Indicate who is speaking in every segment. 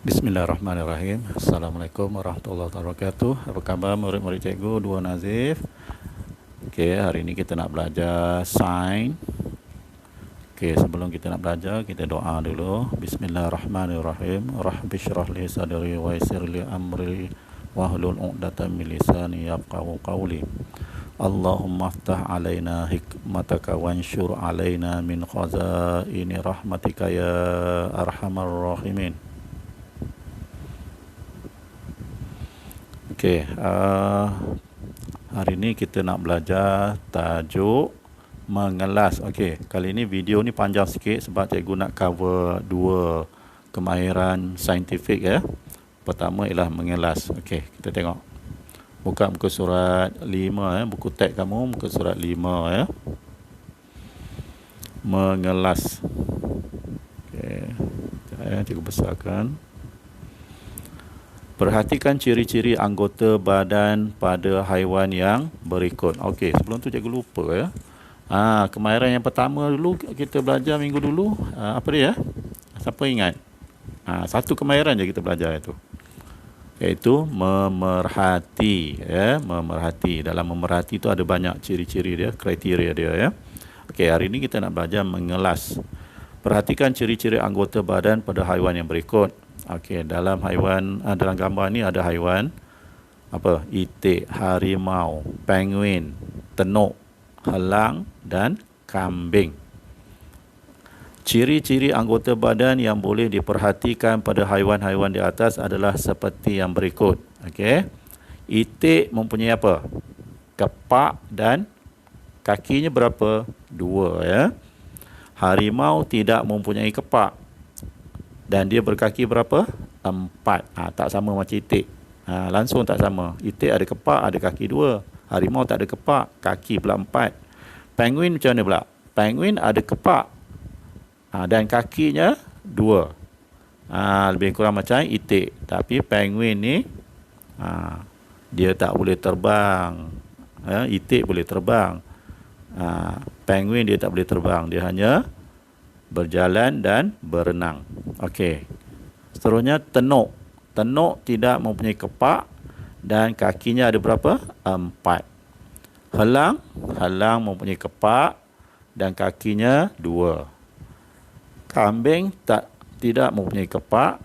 Speaker 1: Bismillahirrahmanirrahim. Assalamualaikum warahmatullahi wabarakatuh. Apa khabar murid-murid cikgu Dua Nazif? Okey, hari ini kita nak belajar sign. Okey, sebelum kita nak belajar, kita doa dulu. Bismillahirrahmanirrahim. Rabbi shrah li sadri wa yassir li amri wahlul 'uqdatam min lisani yafqahu qawli. Allahumma aftah alaina hikmataka wanshur alaina min khazaini rahmatika ya arhamar rahimin. Okey, hari ini kita nak belajar tajuk mengelas. Okey, kali ini video ni panjang sikit sebab cikgu nak cover dua kemahiran saintifik ya. Pertama ialah mengelas. Okey, kita tengok. Buka muka surat 5 ya, buku teks kamu muka surat 5 ya. Mengelas. Okey, cikgu besarkan. Perhatikan ciri-ciri anggota badan pada haiwan yang berikut. Okey, sebelum tu cikgu lupa ya. Kemahiran yang pertama dulu kita belajar minggu dulu. Apa dia? Siapa ingat? Satu kemahiran je kita belajar itu. Iaitu memerhati ya, memerhati. Dalam memerhati itu ada banyak ciri-ciri dia, kriteria dia ya. Okey, hari ini kita nak belajar mengelas. Perhatikan ciri-ciri anggota badan pada haiwan yang berikut. Okey, dalam haiwan, dalam gambar ni ada haiwan apa? Itik, harimau, penguin, tenuk, helang dan kambing. Ciri-ciri anggota badan yang boleh diperhatikan pada haiwan-haiwan di atas adalah seperti yang berikut. Okey. Itik mempunyai apa? Kepak dan kakinya berapa? 2 ya. Harimau tidak mempunyai kepak dan dia berkaki berapa? 4. Tak sama macam itik. Langsung tak sama. Itik ada kepak, ada kaki 2. Harimau tak ada kepak, kaki pula 4. Penguin macam mana pula? Penguin ada kepak dan kakinya 2. Lebih kurang macam itik. Tapi penguin ni dia tak boleh terbang. Itik boleh terbang. Penguin dia tak boleh terbang. Dia hanya berjalan dan berenang. Okey. Seterusnya tenuk. Tenuk tidak mempunyai kepak dan kakinya ada berapa? 4. Helang. Helang mempunyai kepak dan kakinya 2. Kambing tidak mempunyai kepak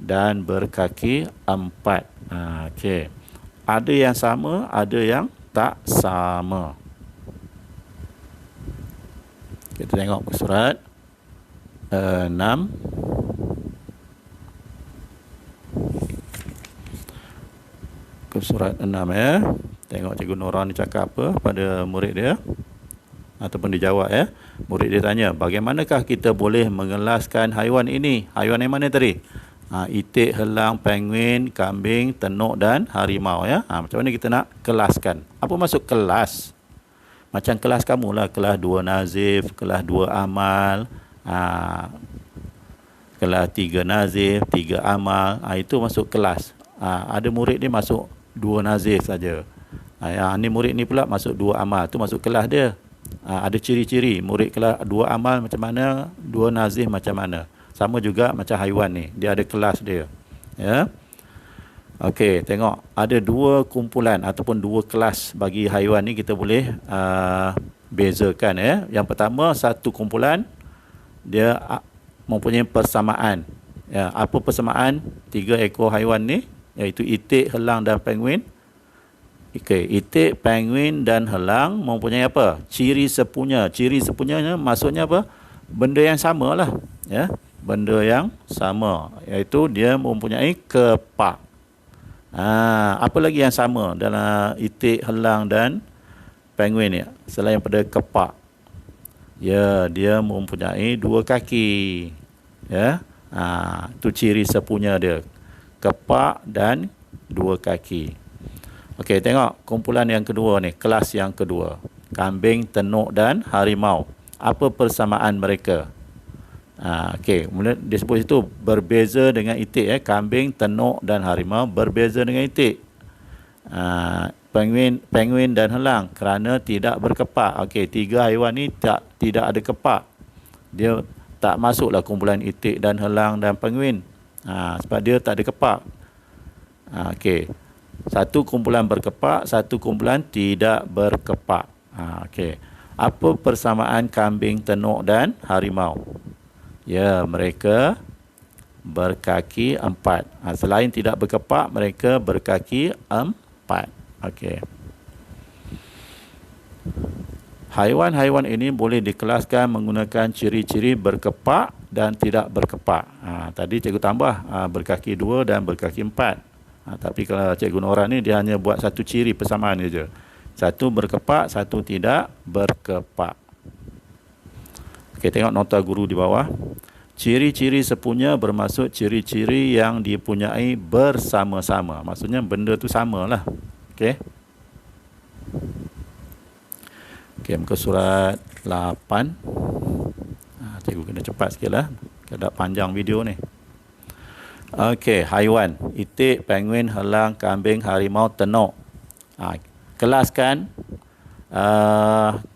Speaker 1: dan berkaki 4. Okey. Ada yang sama, ada yang tak sama. Kita tengok surat 6. Ke surat 6 ya. Tengok Cikgu Nora ni cakap apa pada murid dia. Ataupun dia jawab ya. Murid dia tanya, bagaimanakah kita boleh mengelaskan haiwan ini? Haiwan yang mana tadi? Itik, helang, penguin, kambing, tenuk dan harimau ya. Macam mana kita nak kelaskan? Apa maksud kelas? Macam kelas kamu lah, kelas 2 Nazif, kelas 2 Amal, kelas 3 Nazif, 3 Amal, itu masuk kelas. Ada murid ni masuk 2 Nazif saja. Ni murid ni pula masuk 2 Amal, tu masuk kelas dia. Ada ciri-ciri murid kelas 2 Amal macam mana, 2 Nazif macam mana. Sama juga macam haiwan ni, dia ada kelas dia. Ya. Okey, tengok ada 2 kumpulan ataupun 2 kelas bagi haiwan ni kita boleh bezakan ya. Yang pertama, satu kumpulan dia mempunyai persamaan. Ya, apa persamaan 3 ekor haiwan ni? Iaitu itik, helang dan penguin. Okey, itik, penguin dan helang mempunyai apa? Ciri sepunya. Ciri sepunyanya maksudnya apa? Benda yang sama lah. Ya, benda yang sama. Iaitu dia mempunyai kepak. Apa lagi yang sama dalam itik, helang dan penguin ni? Selain pada kepak. Ya, dia mempunyai 2 kaki. Ya. Itu ciri sepunya dia. Kepak dan 2 kaki. Okey, tengok kumpulan yang kedua ni, kelas yang kedua. Kambing, tenuk dan harimau. Apa persamaan mereka? Okey, kemudian disebut itu berbeza dengan itik. Kambing, tenuk dan harimau berbeza dengan itik. Penguin dan helang kerana tidak berkepak. Okey, 3 haiwan ni tidak ada kepak. Dia tak masuklah kumpulan itik dan helang dan penguin. Sebab dia tak ada kepak. Okey. Satu kumpulan berkepak, satu kumpulan tidak berkepak. Okey. Apa persamaan kambing, tenuk dan harimau? Ya, mereka berkaki 4. Selain tidak berkepak, mereka berkaki 4. Okey. Haiwan-haiwan ini boleh dikelaskan menggunakan ciri-ciri berkepak dan tidak berkepak. Tadi cikgu tambah berkaki 2 dan berkaki 4. Tapi kalau cikgu Nora ni dia hanya buat satu ciri persamaan saja. Satu berkepak, satu tidak berkepak. Okey, tengok nota guru di bawah. Ciri-ciri sepunya bermaksud ciri-ciri yang dipunyai bersama-sama. Maksudnya benda tu samalah. Okey. Okey, muka surat 8. Cikgu kena cepat sikit lah. Kadang panjang video ni. Okey, haiwan. Itik, penguin, helang, kambing, harimau, tenuk. Kelaskan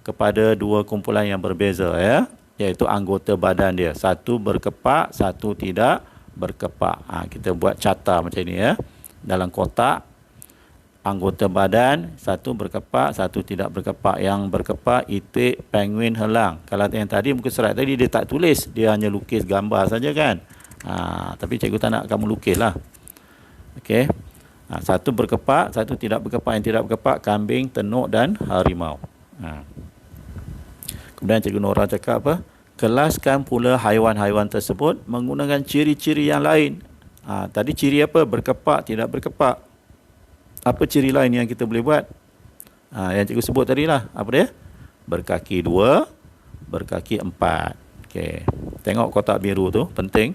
Speaker 1: kepada dua kumpulan yang berbeza, ya. Iaitu anggota badan dia. Satu berkepak, satu tidak berkepak. Kita buat carta macam ni, ya. Dalam kotak, anggota badan, satu berkepak, satu tidak berkepak. Yang berkepak, itik, penguin, helang. Kalau yang tadi, muka surat tadi, dia tak tulis. Dia hanya lukis gambar saja kan. Tapi cikgu tak nak kamu lukis lah. Okey. Satu berkepak, satu tidak berkepak. Yang tidak berkepak, kambing, tenuk dan harimau. Kemudian cikgu Nora cakap apa? Kelaskan pula haiwan-haiwan tersebut menggunakan ciri-ciri yang lain. Tadi ciri apa? Berkepak, tidak berkepak. Apa ciri lain yang kita boleh buat? Yang cikgu sebut tadi lah. Apa dia? Berkaki 2, berkaki 4. Okey. Tengok kotak biru tu, penting.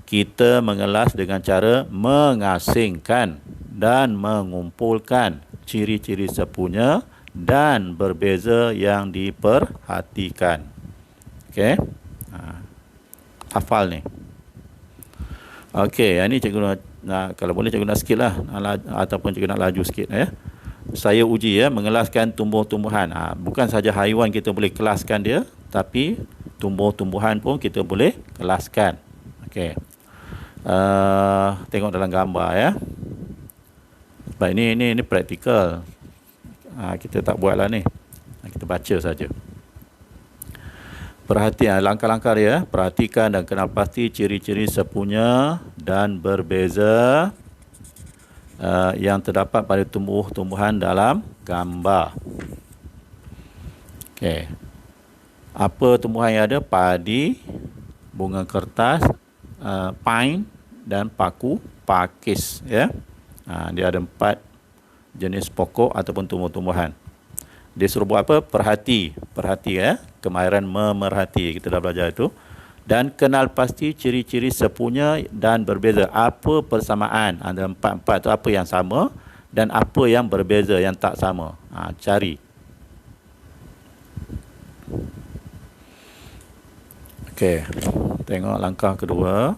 Speaker 1: Kita mengelas dengan cara mengasingkan dan mengumpulkan ciri-ciri sepunya dan berbeza yang diperhatikan. Okey. Hafal ni. Okey, yang ni cikgu kalau boleh cikgu nak sikit lah, ataupun cikgu nak laju sikit, ya. Saya uji, ya, mengelaskan tumbuh-tumbuhan. Bukan saja haiwan kita boleh kelaskan dia, tapi tumbuh-tumbuhan pun kita boleh kelaskan. Okey. Tengok dalam gambar, ya. Sebab ini praktikal. Kita tak buat lah ni. Kita baca saja. Perhatian langkah-langkah dia. Perhatikan dan kenal pasti ciri-ciri sepunya dan berbeza yang terdapat pada tumbuh-tumbuhan dalam gambar. Okey. Apa tumbuhan yang ada? Padi, bunga kertas, pine dan paku pakis, ya. Dia ada 4 jenis pokok ataupun tumbuh-tumbuhan. Dia suruh buat apa? Perhati, ya. Kemahiran memerhati, kita dah belajar itu. Dan kenal pasti ciri-ciri sepunya dan berbeza. Apa persamaan antara 4-4 itu, apa yang sama dan apa yang berbeza, yang tak sama. Cari. Okey, tengok langkah kedua.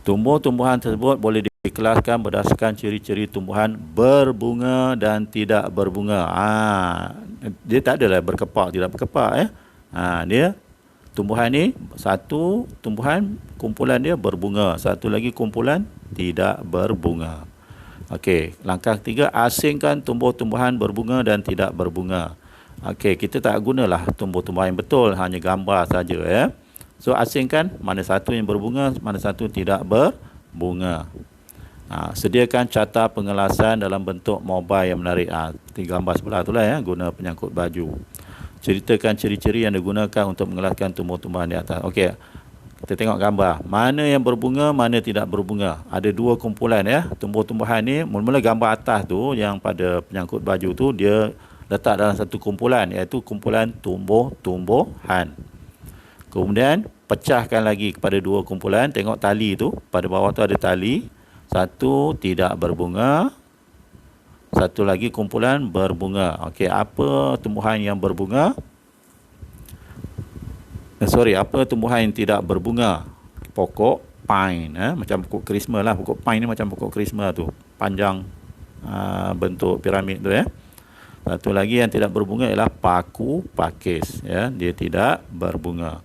Speaker 1: Tumbuh-tumbuhan tersebut boleh dikelaskan berdasarkan ciri-ciri tumbuhan berbunga dan tidak berbunga. Dia tak adalah berkepak, tidak berkepak, ya. Dia tumbuhan ni, satu tumbuhan kumpulan dia berbunga, satu lagi kumpulan tidak berbunga. Okey, langkah ketiga, asingkan tumbuh-tumbuhan berbunga dan tidak berbunga. Okey, kita tak gunalah tumbuh-tumbuhan yang betul, hanya gambar saja, ya. So asingkan mana satu yang berbunga, mana satu tidak berbunga. Sediakan carta pengelasan dalam bentuk mobile yang menarik. Seperti gambar sebelah tu lah, ya, guna penyangkut baju. Ceritakan ciri-ciri yang digunakan untuk mengelaskan tumbuh-tumbuhan di atas. Okey, kita tengok gambar. Mana yang berbunga, mana tidak berbunga. Ada 2 kumpulan, ya. Tumbuh-tumbuhan ni, mula-mula gambar atas tu yang pada penyangkut baju tu, dia letak dalam satu kumpulan, iaitu kumpulan tumbuh-tumbuhan. Kemudian pecahkan lagi kepada 2 kumpulan. Tengok tali tu, pada bawah tu ada tali. Satu tidak berbunga, satu lagi kumpulan berbunga. Okey, apa tumbuhan yang berbunga? Apa tumbuhan yang tidak berbunga? Pokok pine, macam pokok Christmas lah. Pokok pine ni macam pokok Christmas tu, panjang, bentuk piramid tu, ya. Satu lagi yang tidak berbunga ialah paku pakis, ya. Dia tidak berbunga.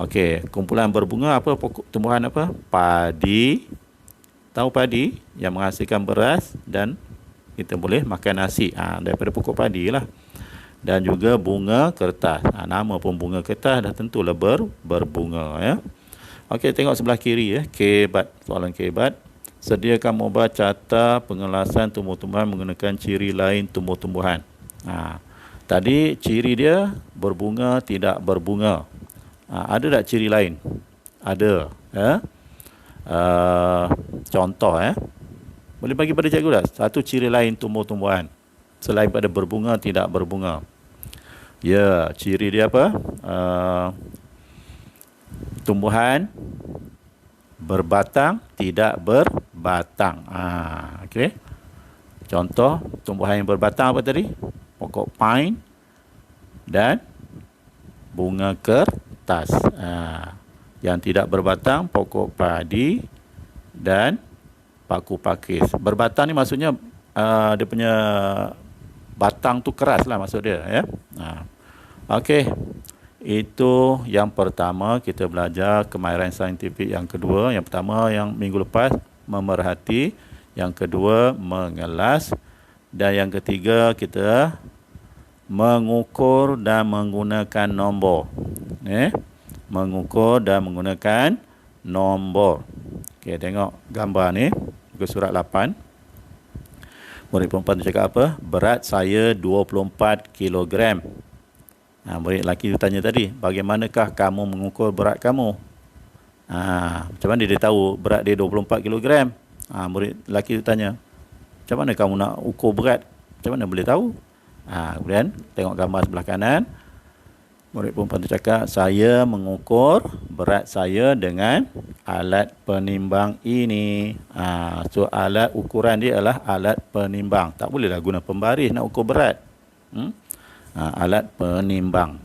Speaker 1: Okey, kumpulan berbunga apa? Pokok tumbuhan apa? Padi. Tahu padi yang menghasilkan beras dan kita boleh makan nasi daripada pokok padi lah. Dan juga bunga kertas. Nama pun bunga kertas dah tentulah berbunga ya. Okey, tengok sebelah kiri ya. Kebat, soalan kebat. Sediakan mobile carta pengelasan tumbuh-tumbuhan menggunakan ciri lain tumbuh-tumbuhan. Tadi ciri dia berbunga, tidak berbunga. Ada tak ciri lain? Ada. Ya? Contoh boleh bagi pada cikgu tak? Satu ciri lain tumbuh-tumbuhan selain pada berbunga, tidak berbunga. Ya, ciri dia apa? Tumbuhan berbatang, tidak berbatang. Okey. Contoh tumbuhan yang berbatang apa tadi? Pokok pine dan bunga kertas. Yang tidak berbatang, pokok padi dan paku pakis. Berbatang ni maksudnya dia punya batang tu keras lah maksud dia ya. Okey. Itu yang pertama, kita belajar kemahiran saintifik yang kedua. Yang pertama yang minggu lepas memerhati, yang kedua mengelas, dan yang ketiga kita mengukur dan menggunakan nombor. Mengukur dan menggunakan nombor. Okey, tengok gambar ni, muka surat 8. Murid perempuan tu cakap apa? Berat saya 24 kilogram. Murid lelaki tu tanya tadi, bagaimanakah kamu mengukur berat kamu? Macam mana dia tahu berat dia 24 kilogram? Murid lelaki tu tanya, macam mana kamu nak ukur berat? Macam mana boleh tahu? Kemudian tengok gambar sebelah kanan. Murid perempuan tu cakap, saya mengukur berat saya dengan alat penimbang ini. So alat ukuran dia adalah alat penimbang. Tak bolehlah guna pembaris nak ukur berat. Alat penimbang.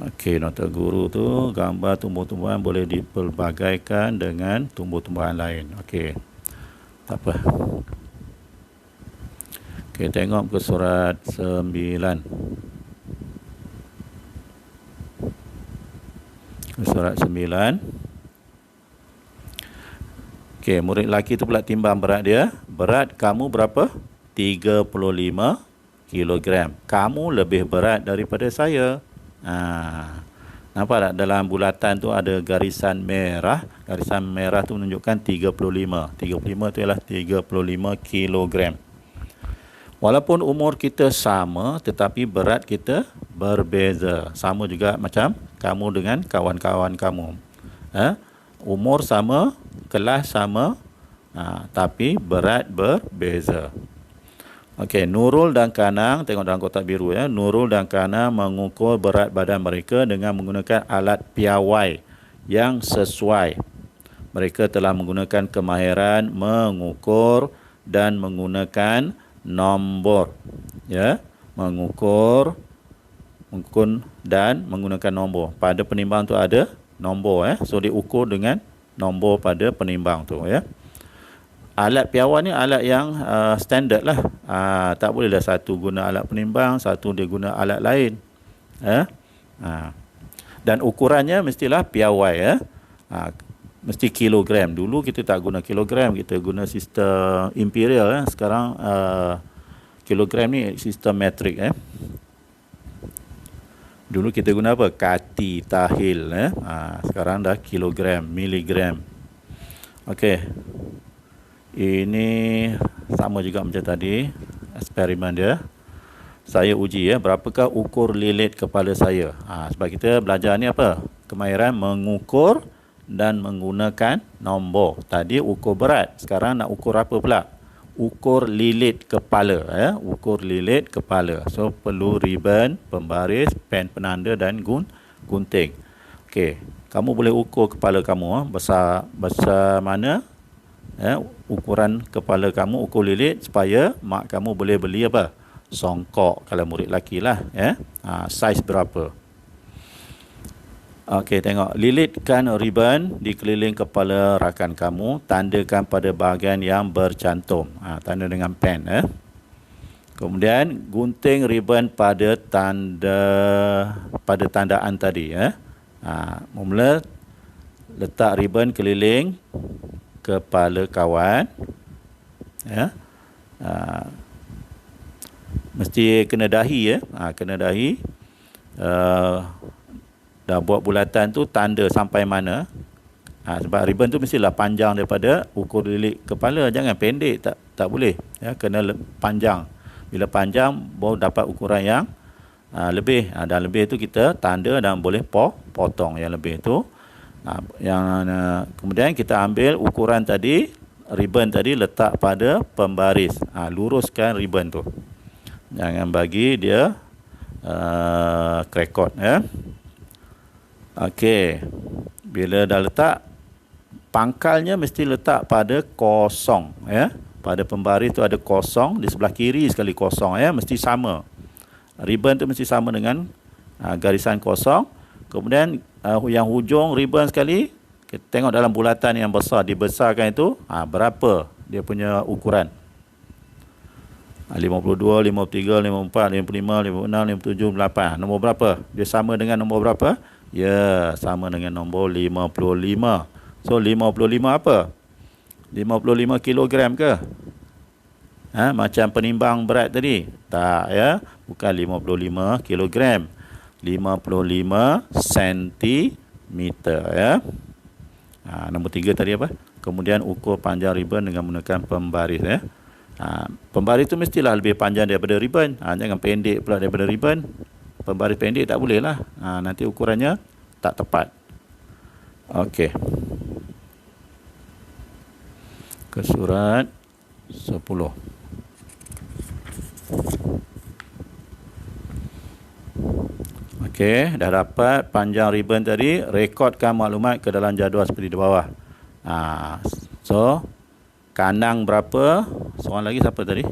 Speaker 1: Okey, nota guru tu gambar tumbuh-tumbuhan boleh dipelbagaikan dengan tumbuh-tumbuhan lain. Okey. Tak apa. Okey, tengok ke surat 9. Surat 9. Okey, murid lelaki tu pula timbang berat dia. Berat kamu berapa? 35 kilogram. Kamu lebih berat daripada saya. Nampak tak dalam bulatan tu ada garisan merah. Garisan merah tu menunjukkan 35. 35 tu ialah 35 kilogram. Walaupun umur kita sama, tetapi berat kita berbeza. Sama juga macam kamu dengan kawan-kawan kamu. Umur sama, kelas sama, tapi berat berbeza. Okey, Nurul dan Kanang, tengok dalam kotak biru ya. Nurul dan Kanang mengukur berat badan mereka dengan menggunakan alat piawai yang sesuai. Mereka telah menggunakan kemahiran mengukur dan menggunakan nombor. Ya, mengukur dan menggunakan nombor. Pada penimbang tu ada nombor So diukur dengan nombor pada penimbang tu ya. Alat piawai ni alat yang standard lah. Tak bolehlah satu guna alat penimbang, satu dia guna alat lain. Dan ukurannya mestilah piawai mesti kilogram. Dulu kita tak guna kilogram, kita guna sistem imperial Sekarang kilogram ni sistem metrik Dulu kita guna apa? Kati, tahil sekarang dah kilogram, miligram. Okey. Ini sama juga macam tadi eksperimen dia. Saya uji berapakah ukur lilit kepala saya. Sebab kita belajar ni apa? Kemahiran mengukur dan menggunakan nombor. Tadi ukur berat, sekarang nak ukur apa pula? Ukur lilit kepala ukur lilit kepala. So perlu ribbon, pembaris, pen penanda dan gunting. Okey, kamu boleh ukur kepala kamu besar mana ukuran kepala kamu, ukur lilit supaya mak kamu boleh beli apa? Songkok kalau murid lelaki lah saiz berapa. Okey, tengok. Lilitkan ribbon di keliling kepala rakan kamu, tandakan pada bahagian yang bercantum. Tanda dengan pen Kemudian gunting ribbon pada tandaan tadi ya. Mula letak ribbon keliling kepala kawan ya. Mesti kena dahi ya. Kena dahi. Dah buat bulatan tu tanda sampai mana. Sebab ribbon tu mestilah panjang daripada ukur lilit kepala, jangan pendek, tak boleh ya, kena panjang. Bila panjang baru dapat ukuran yang lebih. Dan lebih tu kita tanda dan boleh potong yang lebih tu. Kemudian kita ambil ukuran tadi, ribbon tadi letak pada pembaris. Luruskan ribbon tu. Jangan bagi dia krekot ya. Okey. Bila dah letak, pangkalnya mesti letak pada kosong ya. Pada pembaris tu ada kosong, di sebelah kiri sekali kosong ya, mesti sama. Ribbon tu mesti sama dengan garisan kosong. Kemudian yang hujung ribbon sekali, kita tengok dalam bulatan yang besar, dibesarkan itu berapa dia punya ukuran. 52, 53, 54, 55, 56, 57, 58. Nombor berapa? Dia sama dengan nombor berapa? Ya, sama dengan nombor 55. So 55 apa? 55 kilogram ke? Macam penimbang berat tadi? Tak ya, bukan 55 kilogram. 55 sentimeter ya. Nombor 3 tadi apa? Kemudian ukur panjang ribbon dengan menggunakan pembaris ya. Pembaris tu mestilah lebih panjang daripada ribbon. Jangan pendek pula daripada ribbon. Pembaris pendek tak boleh lah. Nanti ukurannya tak tepat. Okey. Ke surat 10. Okey, dah dapat panjang ribbon tadi. Rekodkan maklumat ke dalam jadual seperti di bawah. So, kanang berapa? Seorang lagi siapa tadi?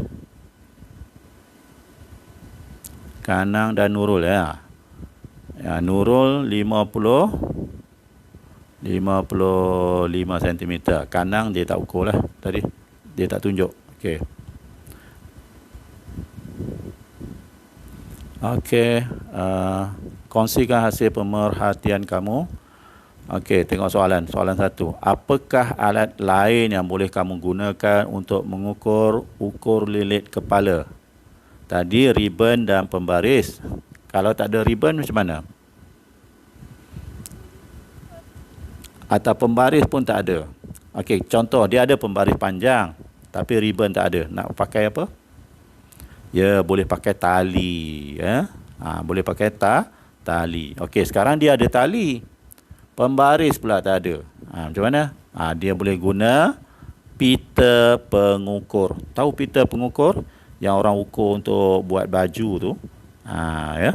Speaker 1: Kanang dan Nurul ya. Nurul 55 cm. Kanang dia tak ukur lah tadi. Dia tak tunjuk. Okey. Okey. Kongsikan hasil pemerhatian kamu. Okey, tengok soalan. Soalan 1. Apakah alat lain yang boleh kamu gunakan untuk mengukur lilit kepala? Tadi ribbon dan pembaris. Kalau tak ada ribbon macam mana? Atau pembaris pun tak ada. Okey, contoh dia ada pembaris panjang tapi ribbon tak ada. Nak pakai apa? Ya, boleh pakai tali ya. Boleh pakai tali. Okey, sekarang dia ada tali. Pembaris pula tak ada. Macam mana? Dia boleh guna pita pengukur. Tahu pita pengukur? Yang orang ukur untuk buat baju tu. Ya.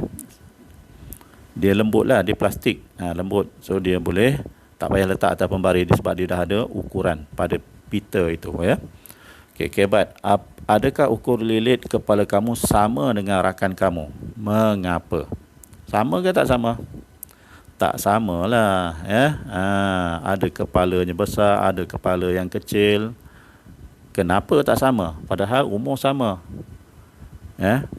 Speaker 1: Dia lembut lah, dia plastik. Lembut. So dia boleh, tak payah letak atas pembaris sebab dia dah ada ukuran pada pita itu ya. Okey, kebat. Adakah ukur lilit kepala kamu sama dengan rakan kamu? Mengapa? Sama ke tak sama? Tak sama lah ya. Ada kepalanya besar, ada kepala yang kecil. Kenapa tak sama? Padahal umur sama. Ya.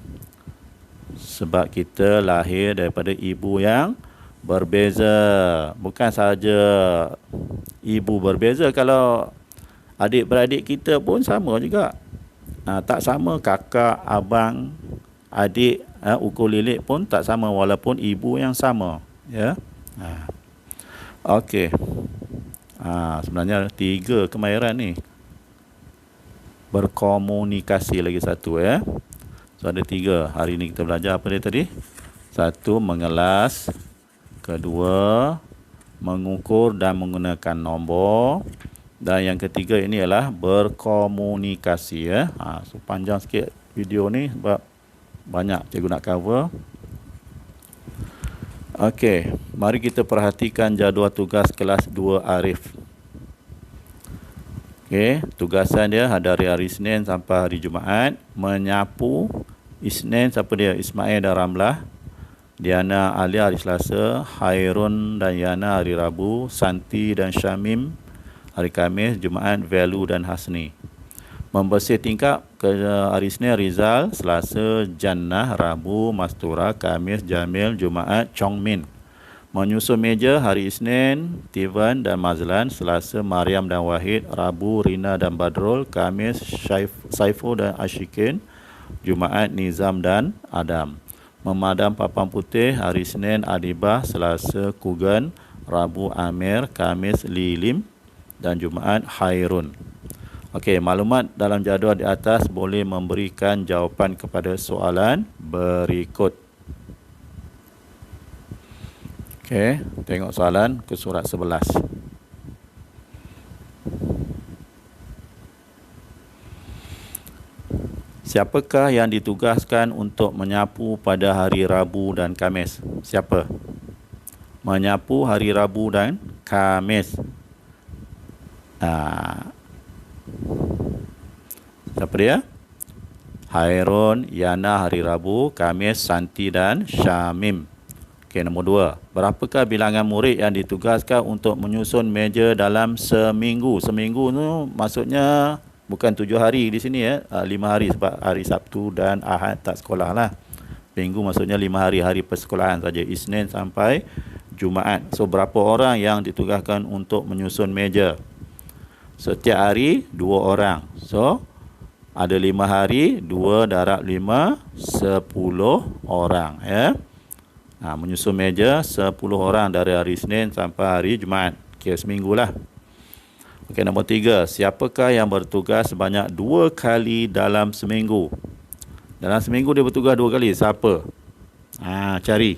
Speaker 1: Sebab kita lahir daripada ibu yang berbeza. Bukan sahaja ibu berbeza, kalau adik-beradik kita pun sama juga. Tak sama kakak, abang, adik, ukur lilit pun tak sama walaupun ibu yang sama. Ya. Okey. Sebenarnya 3 kemahiran ni. Berkomunikasi lagi satu ya. So ada 3. Hari ni kita belajar apa dia tadi? 1, mengelas. 2, mengukur dan menggunakan nombor. Dan yang ketiga ini ialah berkomunikasi ya. So panjang sikit video ni sebab banyak cikgu nak cover. Okey, mari kita perhatikan jadual tugas kelas 2 Arif. Okey, tugasan dia dari hari Isnin sampai hari Jumaat. Menyapu. Isnin siapa dia? Ismail dan Ramlah. Diana Alia hari Selasa. Hairun dan Yana hari Rabu. Santi dan Syamim hari Khamis. Jumaat Velu dan Hasni. Membersih tingkap hari Isnin Rizal, Selasa Jannah, Rabu Mastura, Khamis Jamil, Jumaat Chongmin. Menyusun meja hari Isnin Tivan dan Mazlan, Selasa Maryam dan Wahid, Rabu Rina dan Badrul, Khamis Saiful dan Ashikin, Jumaat Nizam dan Adam. Memadam papan putih hari Isnin Adibah, Selasa Kugan, Rabu Amir, Khamis Lilim dan Jumaat Hairun. Okey, maklumat dalam jadual di atas boleh memberikan jawapan kepada soalan berikut. Okey, tengok soalan ke surat 11. Siapakah yang ditugaskan untuk menyapu pada hari Rabu dan Khamis? Siapa? Menyapu hari Rabu dan Khamis. Siapa dia? Hairun, Yana hari Rabu, Khamis Santi dan Syamim. Okey, nombor 2. Berapakah bilangan murid yang ditugaskan untuk menyusun meja dalam seminggu? Seminggu tu maksudnya bukan 7 hari di sini 5 hari sebab hari Sabtu dan Ahad tak sekolah lah. Minggu maksudnya 5 hari, hari persekolahan saja, Isnin sampai Jumaat. So berapa orang yang ditugaskan untuk menyusun meja? Setiap hari 2 orang. So ada 5 hari, 2 darab 5, 10 orang ya. Menyusun meja 10 orang dari hari Isnin sampai hari Jumaat. Kira seminggu lah. Okey, nombor 3. Siapakah yang bertugas sebanyak 2 kali dalam seminggu? Dalam seminggu dia bertugas 2 kali. Siapa? Cari.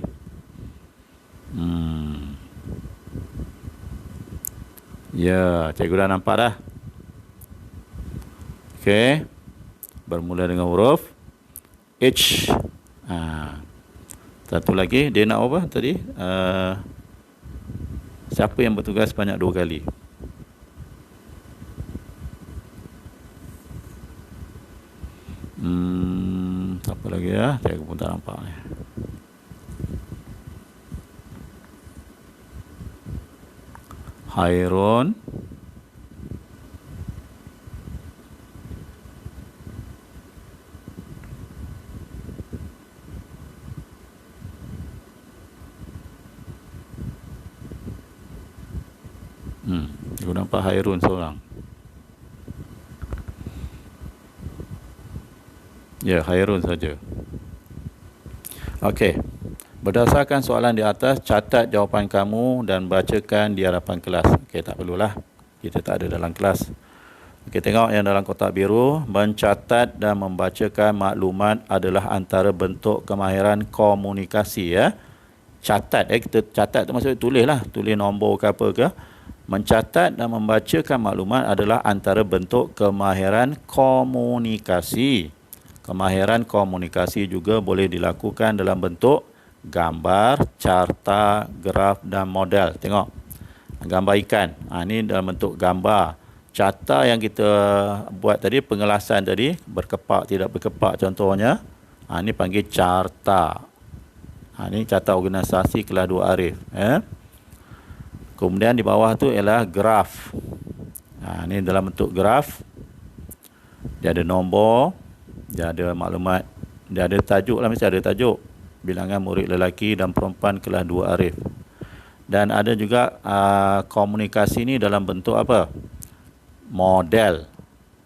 Speaker 1: Ya, cikgu dah nampak dah. Okey. Bermula dengan huruf H. Satu lagi, dia nak apa tadi? Siapa yang bertugas sebanyak 2 kali? Apa lagi ya? Saya pun tak nampak ni. Hairun, aku nampak Hairun seorang. Ya, Hairun saja. Okey. Berdasarkan soalan di atas, catat jawapan kamu dan bacakan di hadapan kelas. Okey, tak perlulah. Kita tak ada dalam kelas. Okey, tengok yang dalam kotak biru. Mencatat dan membacakan maklumat adalah antara bentuk kemahiran komunikasi ya. Catat kita catat tu maksudnya tulis lah, tulis nombor ke apa ke. Mencatat dan membacakan maklumat adalah antara bentuk kemahiran komunikasi. Kemahiran komunikasi juga boleh dilakukan dalam bentuk gambar, carta, graf dan model. Tengok. Gambar ikan. Ini dalam bentuk gambar. Carta yang kita buat tadi, pengelasan tadi, berkepak tidak berkepak contohnya. Ini panggil carta. Ini carta organisasi kelas 2 Arif. Kemudian di bawah tu ialah graf. Ini dalam bentuk graf. Dia ada nombor, dia ada maklumat, dia ada tajuk lah, mesti ada tajuk. Bilangan murid lelaki dan perempuan kelas 2 Arif. Dan ada juga komunikasi ni dalam bentuk apa? Model.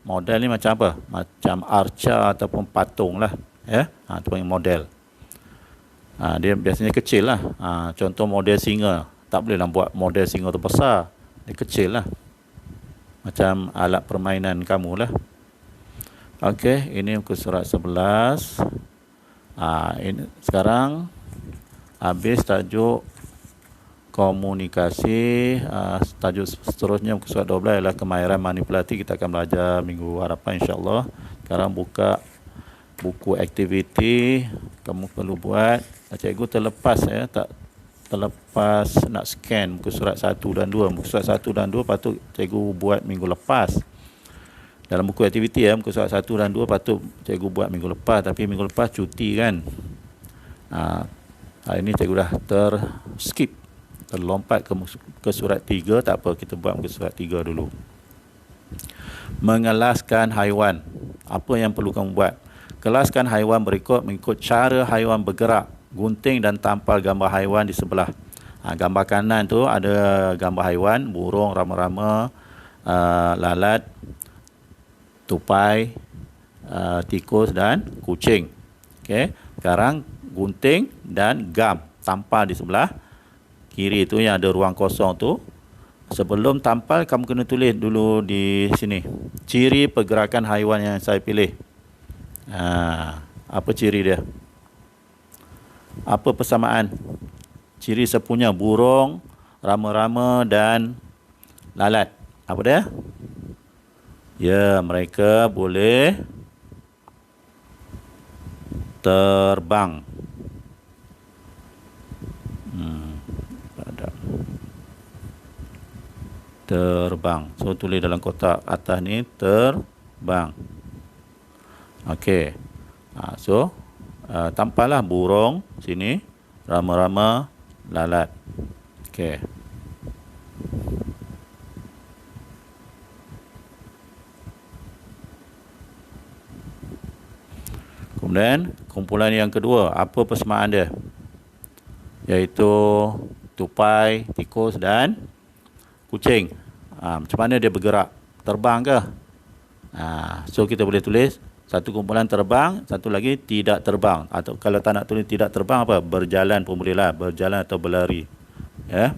Speaker 1: Model ni macam apa? Macam arca ataupun patung lah. Itu panggil model. Dia biasanya kecil lah. Contoh model singa. Tak boleh lah buat model singa tu besar. Dia kecil lah. Macam alat permainan kamu lah. Okey, ini muka surat 11. Ini sekarang habis tajuk komunikasi. Tajuk seterusnya muka surat 12 ialah kemahiran manipulasi. Kita akan belajar minggu hadapan insya-Allah. Sekarang buka buku aktiviti. Kamu perlu buat. Cikgu terlepas tak terlepas nak scan muka surat 1 dan 2. Muka surat 1 dan 2 patut cikgu buat minggu lepas. Dalam buku aktiviti muka surat 1 dan 2 patut cikgu buat minggu lepas, tapi minggu lepas cuti kan. Hari ini cikgu dah terskip, terlompat ke surat 3. Tak apa, kita buat muka surat 3 dulu. Mengelaskan haiwan. Apa yang perlu kamu buat? Kelaskan haiwan berikut mengikut cara haiwan bergerak. Gunting dan tampal gambar haiwan di sebelah. Gambar kanan tu ada gambar haiwan, burung, rama-rama, lalat, tupai, tikus dan kucing. Okey, sekarang gunting dan gam tampal di sebelah kiri tu yang ada ruang kosong tu. Sebelum tampal kamu kena tulis dulu di sini ciri pergerakan haiwan yang saya pilih. Apa ciri dia? Apa persamaan? Ciri sepunya burung, rama-rama dan lalat. Apa dia? Ya, mereka boleh terbang. Terbang. So tulis dalam kotak atas ni terbang. Okey. So tampallah burung sini, rama-rama, lalat. Okey. Kemudian kumpulan yang kedua, apa persamaan dia? Iaitu tupai, tikus dan kucing. Macam mana dia bergerak? Terbang ke? So kita boleh tulis satu kumpulan terbang, satu lagi tidak terbang. Atau kalau tak nak tulis tidak terbang, apa? Berjalan pun boleh lah. Berjalan atau berlari. Ya.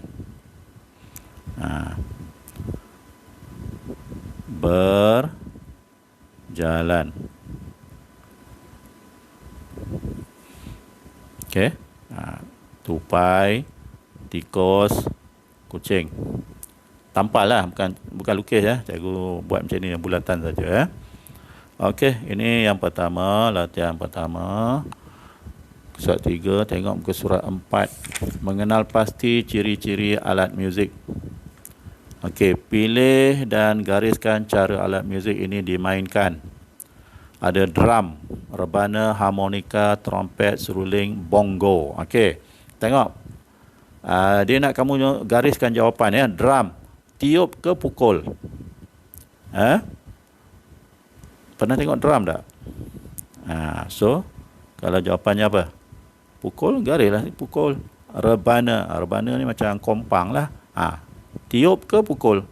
Speaker 1: Berjalan. Okey. Tupai, tikus, kucing. Tampal lah, bukan lukis ya. Cikgu buat macam ni, yang bulatan saja ya. Okey, ini yang pertama, latihan pertama. Surat 3, tengok muka surat 4. Mengenal pasti ciri-ciri alat muzik. Okey, pilih dan gariskan cara alat muzik ini dimainkan. Ada drum, rebana, harmonika, trompet, seruling, bongo. Okey, tengok. Dia nak kamu gariskan jawapan ya. Drum, tiup ke pukul? Pernah tengok drum tak? So kalau jawapannya apa? Pukul, garislah pukul. Rebana, rebana ni macam kompang lah. Tiup ke pukul?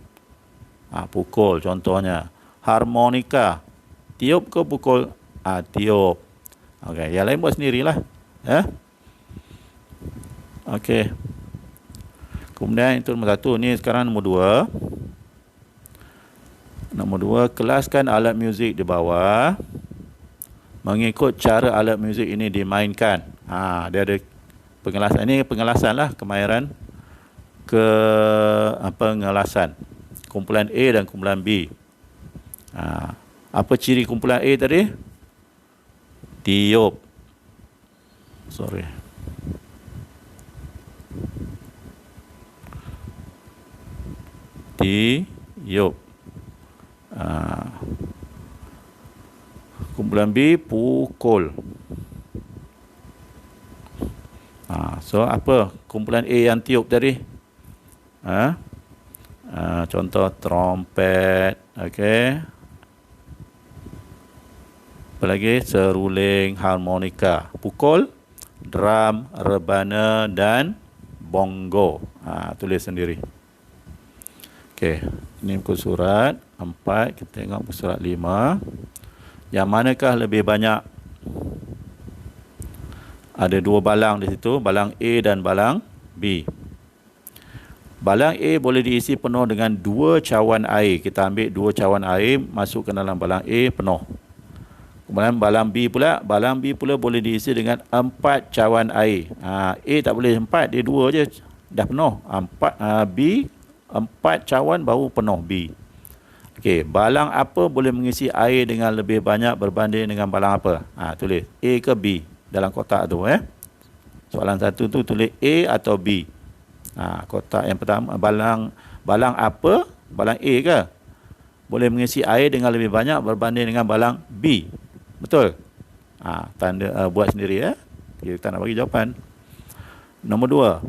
Speaker 1: Pukul contohnya. Harmonika, tiup ke pukul? Tiup. Okey, yang lain buat sendirilah. Okey. Kemudian itu nombor 1. Ni sekarang nombor 2. Nombor 2, kelaskan alat muzik di bawah mengikut cara alat muzik ini dimainkan. Dia ada pengelasan. Ini pengelasan lah, kemahiran pengelasan. Kumpulan A dan kumpulan B. Apa ciri kumpulan A tadi? Tiup. Tiup. Kumpulan B, pukul. So apa kumpulan A yang tiup tadi? Contoh trompet. Okey. Apa lagi? Seruling, harmonika. Pukul, drum, rebana dan bongo. Tulis sendiri. Okey, ini muka surat 4. Kita tengok muka surat 5. Yang manakah lebih banyak? Ada 2 balang di situ, balang A dan balang B. Balang A boleh diisi penuh dengan 2 cawan air. Kita ambil 2 cawan air, masuk ke dalam balang A penuh. Kemudian balang B pula boleh diisi dengan 4 cawan air. A tak boleh 4, dia 2 je dah penuh. B 4 cawan baru penuh B. Okey, balang apa boleh mengisi air dengan lebih banyak berbanding dengan balang apa? Tulis A ke B dalam kotak tu Soalan 1 tu tulis A atau B. Kotak yang pertama, balang apa? Balang A ke? Boleh mengisi air dengan lebih banyak berbanding dengan balang B. Betul? Tanda buat sendiri ya. Kita nak bagi jawapan. Nombor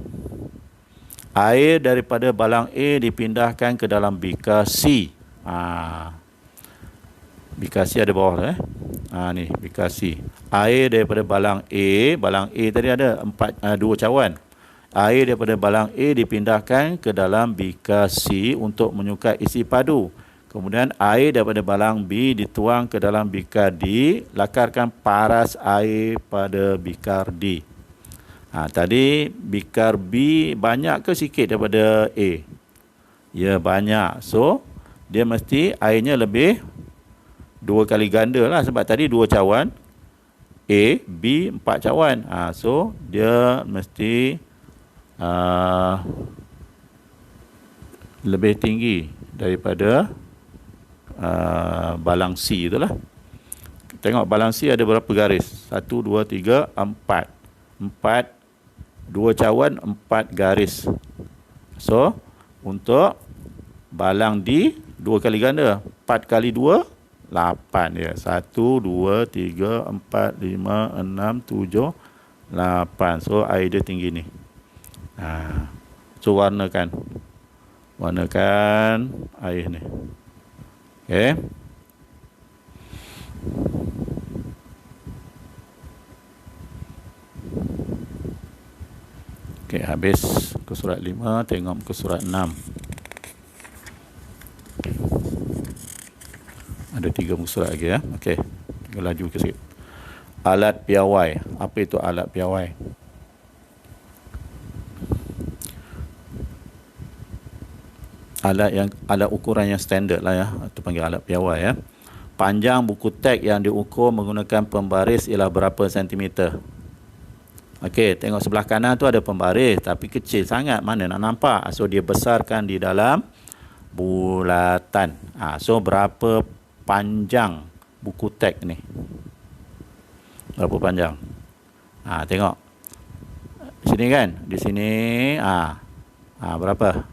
Speaker 1: 2. Air daripada balang A dipindahkan ke dalam bikar C. Bikasi ada bawah lah ni bikasi. Air daripada balang A tadi ada 2 cawan. Air daripada balang A dipindahkan ke dalam bikasi untuk menyukai isi padu. Kemudian air daripada balang B dituang ke dalam bikar D. Lakarkan paras air pada bikar D. Tadi bikar B banyak ke sikit daripada A? Ya, banyak. So dia mesti airnya lebih 2 kali ganda lah, sebab tadi 2 cawan A, B 4 cawan. So dia mesti lebih tinggi daripada balang C itulah. Tengok balang C ada berapa garis? 1, 2, 3, 4. 2 cawan 4 garis. So untuk balang D 2 kali ganda, 4 kali 2 8 ya. 1, 2, 3, 4, 5, 6, 7, 8. So air dia tinggi ni. So warnakan air ni. Okey. Okey, habis ke surat 5, tengok ke surat 6. Ada 3 muka surat lagi ya. Okey. Kita laju ke sikit. Alat piawai. Apa itu alat piawai? Alat ukuran yang standard lah ya. Itu panggil alat piawai ya. Panjang buku teks yang diukur menggunakan pembaris ialah berapa sentimeter? Okey, tengok sebelah kanan tu ada pembaris tapi kecil sangat, mana nak nampak? So dia besarkan di dalam bulatan. So berapa panjang buku teks ni? Berapa panjang? Tengok. Sini kan? Di sini berapa?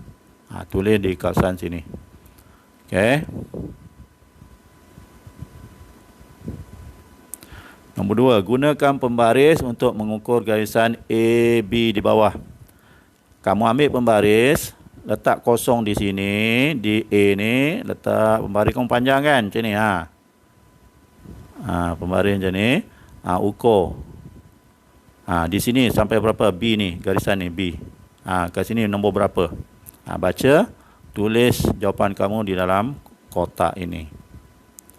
Speaker 1: Tulis di kawasan sini. Okey. Nombor 2, gunakan pembaris untuk mengukur garisan A, B di bawah. Kamu ambil pembaris, letak kosong di sini, di A ni, letak pembaris kamu panjang kan, macam ni pembaris macam ni, ukur. Di sini sampai berapa B ni, garisan ni B. Kat sini nombor berapa? Baca, tulis jawapan kamu di dalam kotak ini.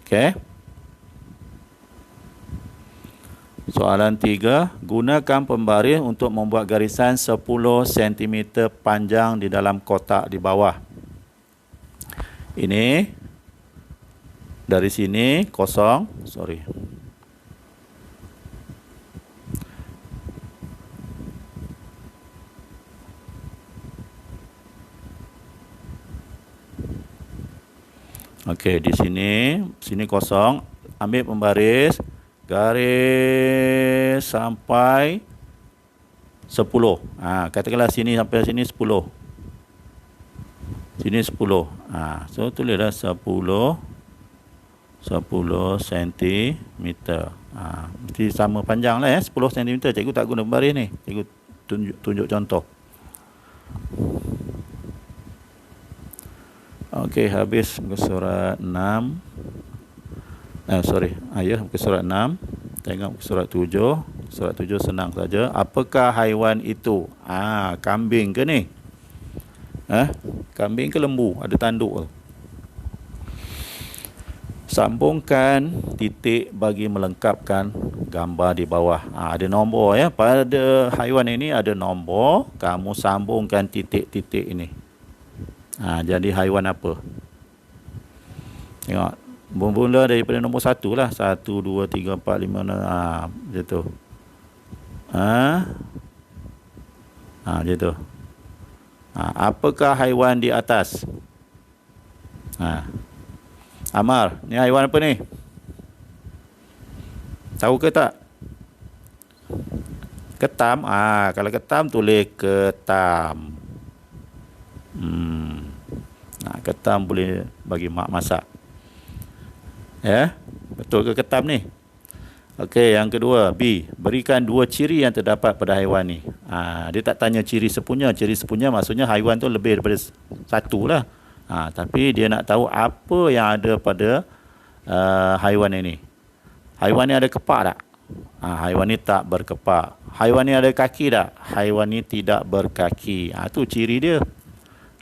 Speaker 1: Okey. Soalan 3, gunakan pembaris untuk membuat garisan 10 cm panjang di dalam kotak di bawah. Ini dari sini kosong, Okey, di sini kosong, ambil pembaris, garis sampai 10. Katakanlah sini sampai sini 10. Sini 10. So tulislah 10 cm. Mesti sama panjang lah ya, 10 cm. Cikgu tak guna pembaris ni. Cikgu tunjuk contoh. Okey, habis muka surat 6. Muka surat 6. Tengok muka surat 7. Surat 7 senang saja. Apakah haiwan itu? Kambing ke ni? Kambing ke lembu? Ada tanduk. Sambungkan titik bagi melengkapkan gambar di bawah. Ada nombor ya. Pada haiwan ini ada nombor. Kamu sambungkan titik-titik ini. Jadi haiwan apa? Tengok. Bermula daripada nombor 1 lah. 1, 2, 3, 4, 5, 6. Macam tu. Macam tu. Apakah haiwan di atas? Amar, ni haiwan apa ni? Tahu ke tak? Ketam. Kalau ketam tulis ketam. Ketam boleh bagi mak masak. Ya, betul ke ketam ni? Okey, yang kedua, B. Berikan 2 ciri yang terdapat pada haiwan ni. Dia tak tanya ciri sepunya. Ciri sepunya maksudnya haiwan tu lebih daripada 1 lah. Tapi dia nak tahu apa yang ada pada haiwan ini. Haiwan ni ada kepak tak? Haiwan ni tak berkepak. Haiwan ni ada kaki tak? Haiwan ni tidak berkaki. Tu ciri dia.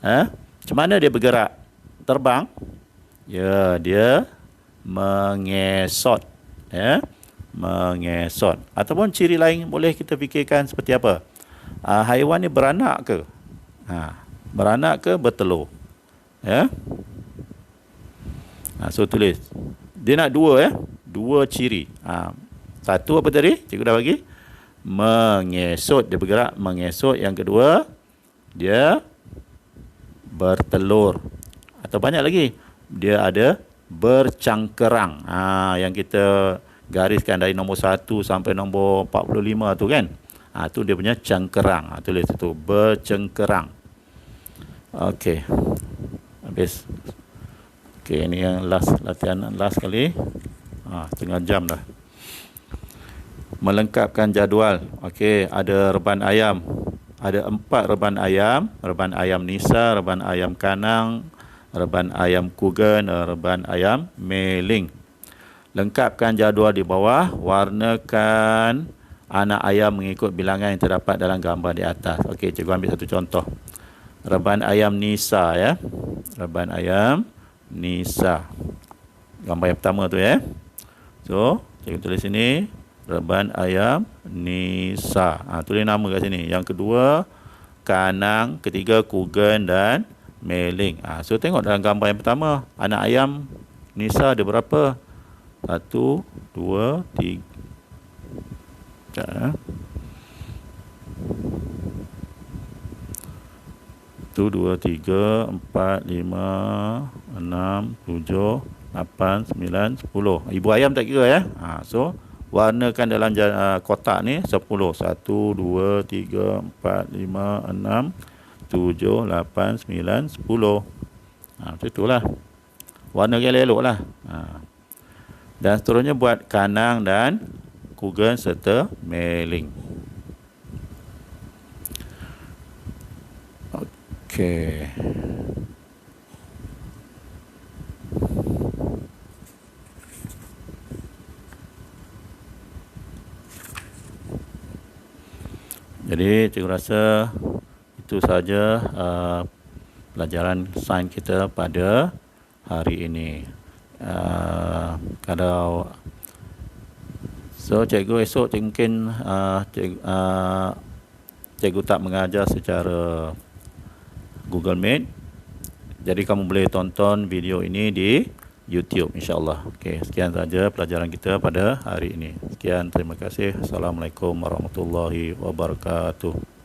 Speaker 1: Macam mana dia bergerak? Terbang? Ya, dia mengesot. Mengesot. Ataupun ciri lain boleh kita fikirkan seperti apa? Haiwan ni beranak ke? Beranak ke bertelur? So tulis. Dia nak dua, dua ciri. Satu apa tadi? Cikgu dah bagi. Mengesot, dia bergerak mengesot. Yang kedua, dia bertelur. Atau banyak lagi, dia ada bercangkerang. Yang kita gariskan dari nombor 1 sampai nombor 45 tu kan. Tu dia punya cangkerang. Tulis itu, bercengkerang. Okey. Habis. Okey, ini yang latihan last kali. Setengah jam dah. Melengkapkan jadual. Okey, ada reban ayam. Ada 4 reban ayam. Reban ayam nisa, reban ayam kanang, reban ayam kugen, reban ayam meling. Lengkapkan jadual di bawah. Warnakan anak ayam mengikut bilangan yang terdapat dalam gambar di atas. Okey, cikgu ambil satu contoh. Reban ayam nisa, ya. Reban ayam nisa. Gambar yang pertama tu, ya. So, cikgu tulis sini. Reban ayam nisa. Tulis nama kat sini. Yang kedua, kanang. Ketiga, kugen dan meling. So, tengok dalam gambar yang pertama. Anak ayam nisa ada berapa? 1, 2, 3. 1, 2, 3, 4, 5, 6, 7, 8, 9, 10. Ibu ayam tak kira, ya. So, warnakan dalam kotak ni 10. 1, 2, 3, 4, 5, 6, 7, 8, 9, 10. Macam itulah. Warnakan elok lah. Dan seterusnya buat kanang dan kugen serta meling. Okey. Jadi cikgu rasa itu saja pelajaran sains kita pada hari ini. Kalau cikgu esok mungkin cikgu tak mengajar secara Google Meet. Jadi kamu boleh tonton video ini di YouTube, insya-Allah. Okey, sekian saja pelajaran kita pada hari ini. Sekian, terima kasih. Assalamualaikum warahmatullahi wabarakatuh.